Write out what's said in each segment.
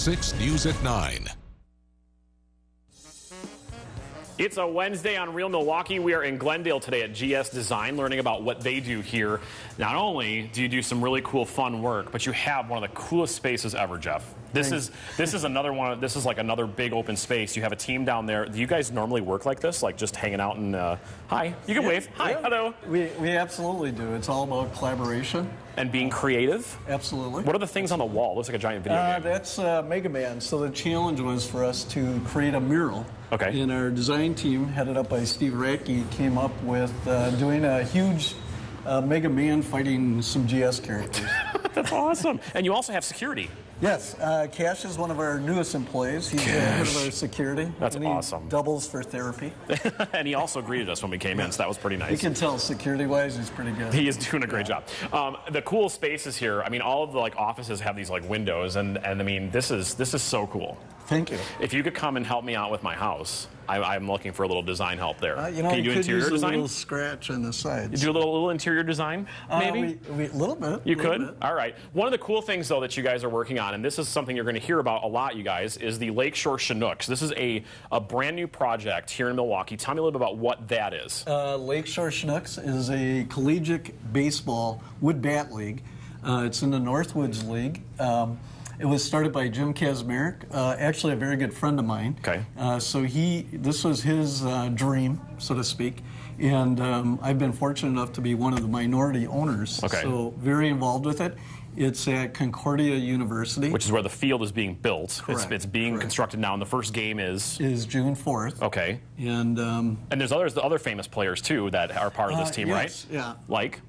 6 News at 9. It's a Wednesday on Real Milwaukee. We are in Glendale today at GS Design, learning about what they do here. Not only do you do some really cool, fun work, but you have one of the coolest spaces ever, Jeff. This is another one. This is like another big open space. You have a team down there. Do you guys normally work like this, like just hanging out and hi? You can wave. Hi, hello. We absolutely do. It's all about collaboration and being creative. Absolutely. What are the things on the wall? It looks like a giant video game. That's Mega Man. So the challenge was for us to create a mural. Okay. And our design team, headed up by Steve Radke, came up with doing a huge Mega Man fighting some GS characters. That's awesome. And you also have security. Yes, Cash is one of our newest employees. He's the head of our security. That's and awesome. Doubles for therapy. And he also greeted us when we came in, so that was pretty nice. You can tell security-wise, he's pretty good. He is doing a great job. The cool spaces here. I mean, all of the offices have these windows, and I mean, this is so cool. Thank you. If you could come and help me out with my house, I'm looking for a little design help there. Can you do interior design? A little scratch on the sides. You do a little interior design, maybe? A little bit. You could? All right. One of the cool things, though, that you guys are working on, and this is something you're going to hear about a lot, you guys, is the Lakeshore Chinooks. This is a brand new project here in Milwaukee. Tell me a little bit about what that is. Lakeshore Chinooks is a collegiate baseball wood bat league. It's in the Northwoods League. It was started by Jim Kazmarek, actually a very good friend of mine. Okay. So this was his dream, so to speak, and I've been fortunate enough to be one of the minority owners. Okay. So very involved with it. It's at Concordia University, which is where the field is being built. Correct. It's being constructed now, and the first game is June 4th. Okay. And there's other famous players too that are part of this team, yes, right? Yeah. Like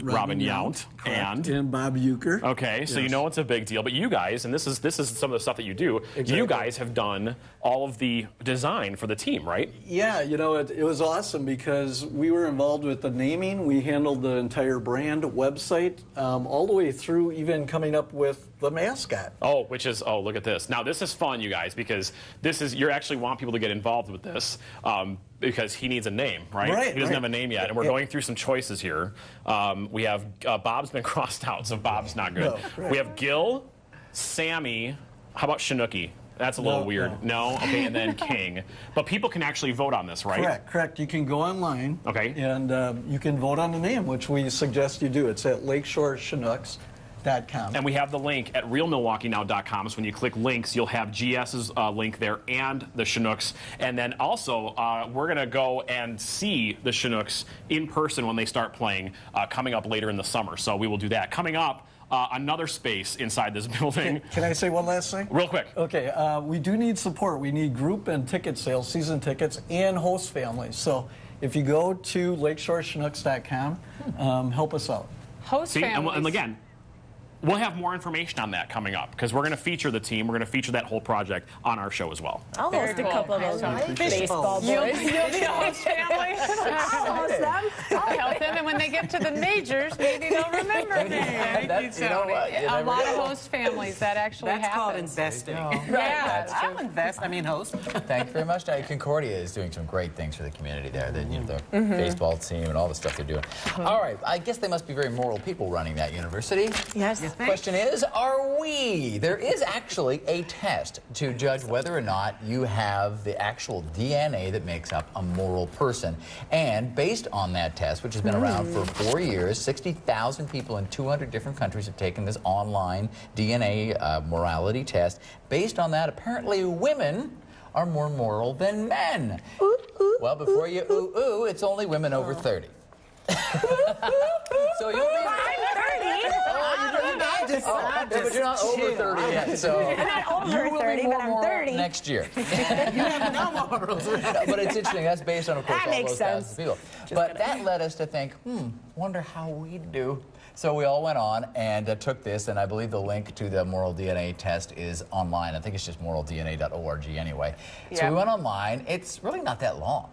Robin Yount and Bob Euchre. Okay, so you know it's a big deal. But you guys, and this is some of the stuff that you do, exactly. You guys have done all of the design for the team, right? Yeah, it was awesome because we were involved with the naming. We handled the entire brand, website, all the way through even coming up with the mascot. Oh, look at this. Now, this is fun, you guys, because you actually want people to get involved with this. Because he needs a name, right? He doesn't have a name yet, and we're going through some choices here. We have Bob's been crossed out, so Bob's not good. No, right. We have Gil, Sammy. How about Shinooki? That's a little weird. No? Okay, and then King. But people can actually vote on this, right? Correct. You can go online. Okay. And you can vote on the name, which we suggest you do. It's at LakeshoreChinooks.com. And we have the link at realmilwaukeenow.com. So when you click links, you'll have GS's link there and the Chinooks. And then also, we're going to go and see the Chinooks in person when they start playing coming up later in the summer. So we will do that. Coming up, another space inside this building. Can I say one last thing? Real quick. Okay. We do need support. We need group and ticket sales, season tickets, and host families. So if you go to LakeshoreChinooks.com, help us out. Host families. And again, we'll have more information on that coming up because we're going to feature the team. We're going to feature that whole project on our show as well. I'll host a couple of those baseball boys. You'll be a host family. I'll host them. I'll help them, and when they get to the majors, maybe they'll remember me. A lot of host families, that actually happens. That's called investing. Yeah, I'll invest. Host. Thank you very much. Concordia is doing some great things for the community there. The baseball team and all the stuff they're doing. All right, I guess they must be very moral people running that university. Yes. The question is, are we? There is actually a test to judge whether or not you have the actual DNA that makes up a moral person. And based on that test, which has been around for 4 years, 60,000 people in 200 different countries have taken this online DNA morality test. Based on that, apparently women are more moral than men. Well, before you ooh, it's only women over 30. So you'll be... but you're not over 30 yet, so I'm not over 30, but I'm 30. Next year. You have no morals. But it's interesting. That's based on, of course, That all makes those thousands of people. But that led us to think, wonder how we'd do. So we all went on and took this, and I believe the link to the moral DNA test is online. I think it's just moraldna.org anyway. So we went online. It's really not that long.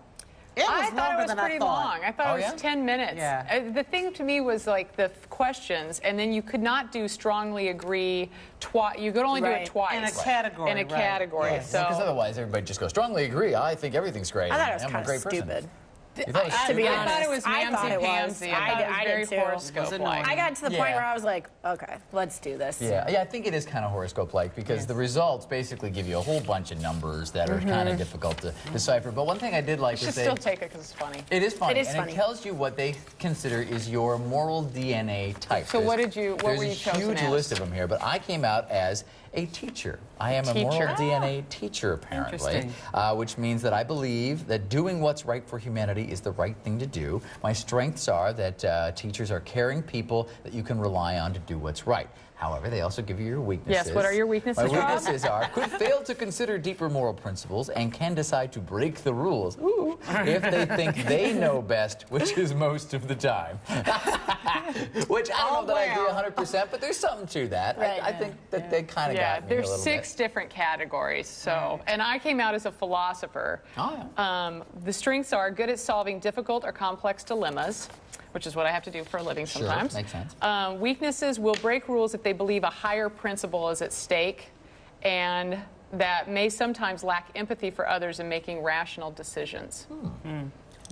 I thought it was pretty long. I thought it was 10 minutes. Yeah. The thing to me was like the questions, and then you could not do strongly agree twice. You could only do it twice. In a category. In a category. Yes. So. Because otherwise everybody just goes, strongly agree. I think everything's great. I thought it was I'm a kind great of person. stupid. You thought it was To be sugar? I thought it was I thought it was. mamsy-pamsy. I thought it was I very did too. horoscope-like. I got to the point Yeah. where I was like, okay, let's do this. Yeah, I think it is kind of horoscope-like because the results basically give you a whole bunch of numbers that are kind of difficult to decipher. But one thing I did like You is should still take it because it's funny. it is funny, It is and funny. it tells you what they consider is your moral DNA type. So what were you There's chosen a huge as? list of them here, but I came out as a teacher. I am a moral Teacher. DNA teacher, apparently, Interesting. which means that I believe that doing what's right for humanity is the right thing to do. My strengths are that teachers are caring people that you can rely on to do what's right. However, they also give you your weaknesses. Yes, what are your weaknesses, My Rob? weaknesses are could fail to consider deeper moral principles and can decide to break the rules if they think they know best, which is most of the time. Which I don't know that I agree 100%, but there's something to that. Right. I think that they kind of Yeah, got me a there's little 6 different categories. So, and I came out as a philosopher. Oh, The strengths are good at solving difficult or complex dilemmas, which is what I have to do for a living Sure, sometimes. makes sense. Weaknesses will break rules if they believe a higher principle is at stake, and that may sometimes lack empathy for others in making rational decisions.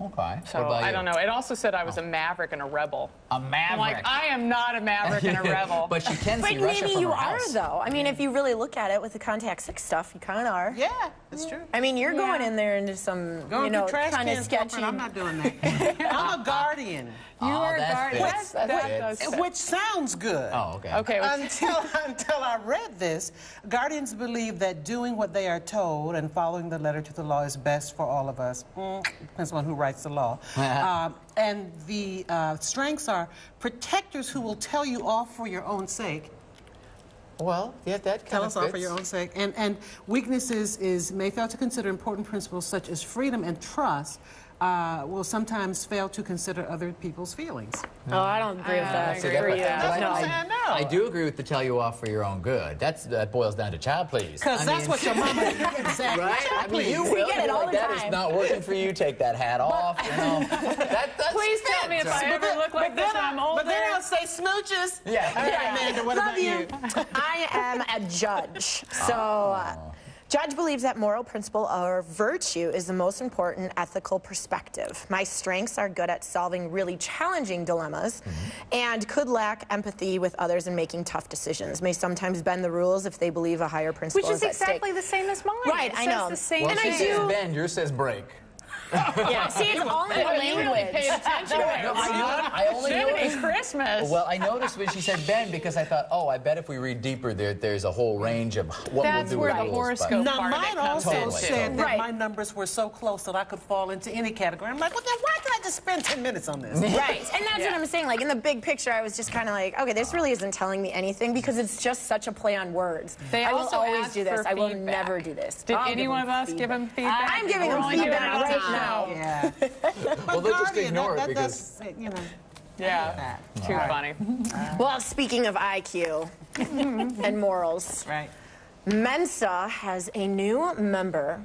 Okay. So what about I you? don't know. It also said I was a maverick and a rebel. A maverick. I'm like, I am not a maverick and a rebel. But you can But see Russia maybe from you her are, house. though. I mean, if you really look at it with the contact 6 stuff, you kind of are. Yeah, that's true. I mean, you're going in there into some, Going through trash kind of cans, sketchy. girlfriend, I'm not doing that. I'm a guardian, You are a that guardian. fits. That does fits. fit. which sounds good. Oh, okay. Okay. well, Until I read this, guardians believe that doing what they are told and following the letter to the law is best for all of us. Depends on who writes the law. And the strengths are protectors who will tell you off for your own sake. Well, yeah, that kind Tell of us off for your own sake. And weaknesses is may fail to consider important principles such as freedom and trust. Will sometimes fail to consider other people's feelings. Oh, I don't agree with that. See, For you. That's what I'm No. saying now. I do agree with the tell you off for your own good. That boils down to child please. Because that's what your mama exactly. Right? I mean, you We will. get it You're all like, the that is time. not working for you. Take that hat off. You know. That's Please tell me if I ever look like this when I'm older. But then I'll say smooches. Yeah. All right, Amanda, what Love about you? I am a judge. So, judge believes that moral principle or virtue is the most important ethical perspective. My strengths are good at solving really challenging dilemmas and could lack empathy with others in making tough decisions. May sometimes bend the rules if they believe a higher principle Which is at stake. exactly the same as mine. Right, It I says know. the same Well, And she I says do- bend, yours says break. Yeah, see, it's all in the You really paid language. attention. I only Should be noticed. Christmas. Well, I noticed when she said bend because I thought, oh, I bet if we read deeper, there's a whole range of what That's we'll do where with the rules, horoscope Now, part of it mine comes also Totally. said that Right. my numbers were so close that I could fall into any category. I'm like, well, then why did I just spend 10 minutes on this? Right, and that's what I'm saying. Like, in the big picture, I was just kind of like, okay, this really isn't telling me anything because it's just such a play on words. They I will also always ask do this. for I will feedback. never do this. Did I'll any give one them of us give him feedback? I'm giving We're them only giving feedback it right out now. Yeah. Well, they'll just Guardian, ignore it that because. does, you know. Yeah. Too funny. Well, speaking of IQ and morals, Right. Mensa has a new member.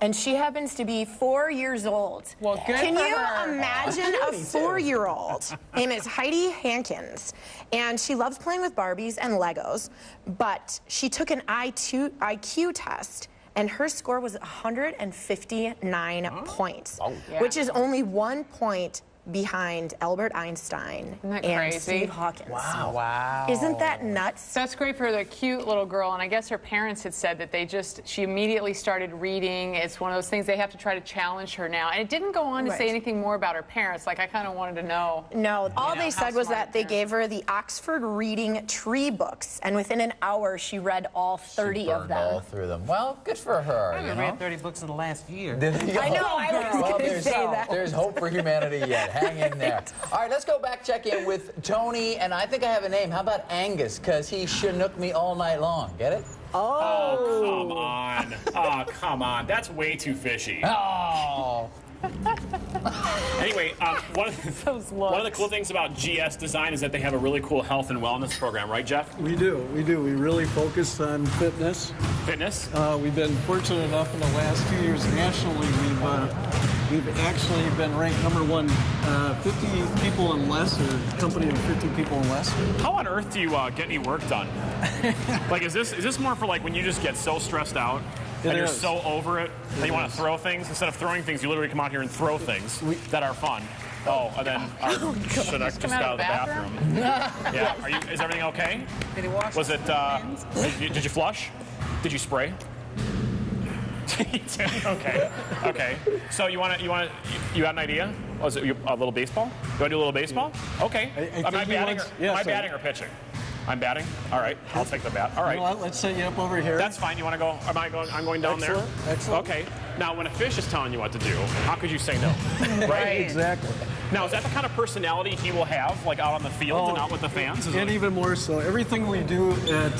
And she happens to be 4 years old. Well, good Can for you her. imagine a 4-year-old? Name is Heidi Hankins. And she loves playing with Barbies and Legos. But she took an IQ test, and her score was 159 points, which is only 1 point behind Albert Einstein that and crazy? Steve Hawkins. Wow. Isn't that nuts? That's great for the cute little girl, and I guess her parents had said that she immediately started reading. It's one of those things they have to try to challenge her now. And it didn't go on to say Right. anything more about her parents. Like, I kind of wanted to know. No, all they how said was smart that they parents gave her the Oxford Reading Tree books, and within an hour she read all 30 She of burned all them. through them. Well, good for her. I You haven't know? read 30 books in the last year. I know, I was Well, going to there's, say that. there's hope for humanity yet. Hang in there. All right, let's go back, check in with Tony, and I think I have a name. How about Angus? Because he chinooked me all night long. Get it? Oh, come on. Oh, come on. That's way too fishy. Oh. Anyway, one of the cool things about GS Design is that they have a really cool health and wellness program, right, Jeff? We do. We really focus on fitness. Fitness? We've been fortunate enough in the last 2 years nationally. We've actually been ranked #1, 50 people and less, or company of 50 people and less. How on earth do you get any work done? Like, is this more for like when you just get so stressed out? and you're is. so over it that you want to throw things. Instead of throwing things, you literally come out here and throw things that are fun. Oh, and then our Chinook just got out of the bathroom. Yeah, is everything okay? Did he wash Was his it, hands? did you flush? Did you spray? Okay. So you got an idea? Was it a little baseball? You want to do a little baseball? Okay. I Am I think he batting, wants- am I batting or pitching? I'm batting? All right. I'll take the bat. All right. You know what? Let's set you up over here. That's fine. You want to go? Am I going? I'm going down Excellent, there. excellent. Okay. Now, when a fish is telling you what to do, how could you say no? right. Exactly. Now, is that the kind of personality he will have, like out on the field and out with the fans? Is And it- even more so, everything we do at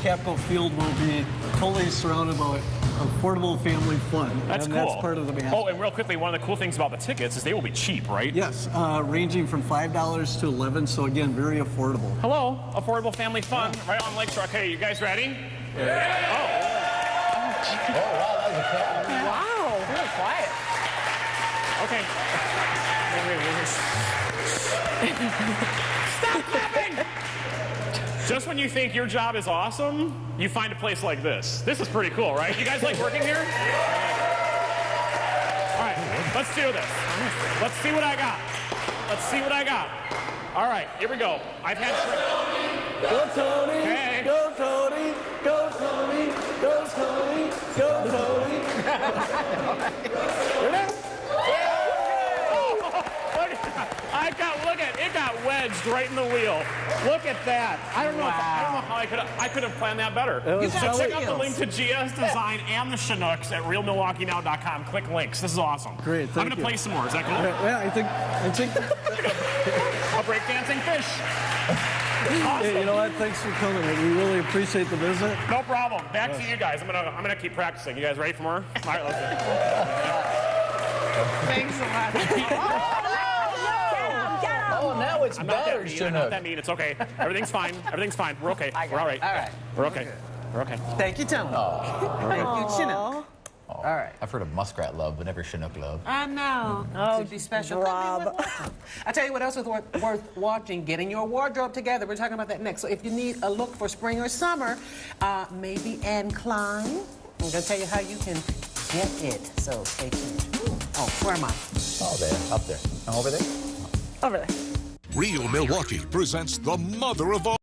Capitol Field will be totally surrounded by affordable family fun. That's and cool. That's part of the band. Oh, and real quickly, one of the cool things about the tickets is they will be cheap, right? Yes, ranging from $5 to $11. So again, very affordable. Hello, affordable family fun, right on Lakeshore. Okay, you guys ready? Yeah. Oh, wow, that was a cat. Wow, really quiet. Okay. Stop clapping! Just when you think your job is awesome, you find a place like this. This is pretty cool, right? You guys like working here? All right, let's do this. Let's see what I got. Let's see what I got. All right, here we go. I've had Go Tony! Hey. Go Tony! Go Tony! Go Tony! Go Tony! Here it is. Look at it got wedged right in the wheel. Look at that. I don't know how I could have planned that better. was So check out the wheels. link to GS Design and the Chinooks at realmilwaukeenow.com. Click links. This is awesome. Great, I'm thank gonna you. play some more. Is that cool? Yeah, I think. A breakdancing fish. Hey, you know what? Thanks for coming. We really appreciate the visit. No problem. Back to you guys. I'm gonna keep practicing. You guys ready for more? All right, let's do it. Thanks a lot. Oh, now it's I'm not that battered mean. I'm not Chinook. that mean. It's okay. Everything's fine. Everything's fine. We're okay. We're all right. All right. We're okay. We're okay. Thank you, Tony. Thank you, Chinook. All right. I've heard of muskrat love, but never Chinook love. I know. Oh, it'd be special. Rob. I tell you what else is worth watching. Getting your wardrobe together. We're talking about that next. So if you need a look for spring or summer, maybe Anne Klein. I'm going to tell you how you can get it. So stay tuned. Oh, where am I? Oh, there, up there. Oh, over there. Over there. Real Milwaukee presents the mother of all